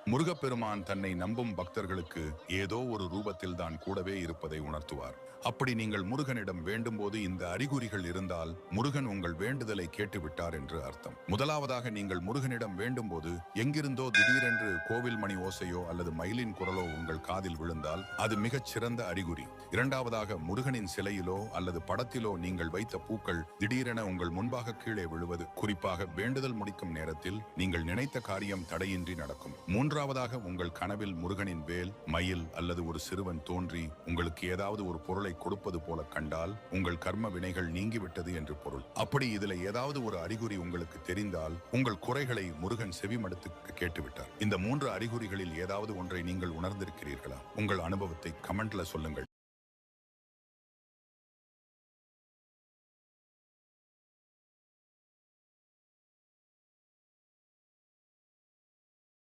முருகப்பெருமான் தன்னை நம்பும் பக்தர்களுக்கு ஏதோ ஒரு ரூபத்தில் தான் கூடவே இருப்பதை உணர்த்துவார். அப்படி நீங்கள் முருகனிடம் வேண்டும் போது இந்த அறிகுறிகள் இருந்தால் முருகன் உங்கள் வேண்டுதலை கேட்டுவிட்டார் என்று அர்த்தம். முதலாவதாக, நீங்கள் முருகனிடம் வேண்டும் போது எங்கிருந்தோ திடீரென்று கோவில் மணி ஓசையோ அல்லது மயிலின் குரலோ உங்கள் காதில் விழுந்தால் அது மிகச் சிறந்த அறிகுறி. இரண்டாவதாக, முருகனின் சிலையிலோ அல்லது படத்திலோ நீங்கள் வைத்த பூக்கள் திடீரென உங்கள் முன்பாக கீழே விழுவது, குறிப்பாக வேண்டுதல் முடிக்கும் நேரத்தில் நீங்கள் நினைத்த காரியம் தடையின்றி நடக்கும். மூன்றாவதாக, உங்கள் கனவில் முருகனின் வேல், மயில் அல்லது ஒரு சிறுவன் தோன்றி உங்களுக்கு ஏதாவது ஒரு பொருளை கொடுப்பது போல கண்டால் உங்கள் கர்ம வினைகள் நீங்கிவிட்டது என்று பொருள். அப்படி இதுல ஏதாவது ஒரு அறிகுறி உங்களுக்கு தெரிந்தால் உங்கள் குறைகளை முருகன் செவிமடுத்து கேட்டுவிட்டார். இந்த 3 அறிகுறிகளில் ஏதாவது ஒன்றை நீங்கள் உணர்ந்திருக்கிறீர்களா? உங்கள் அனுபவத்தை கமெண்ட்ல சொல்லுங்கள்.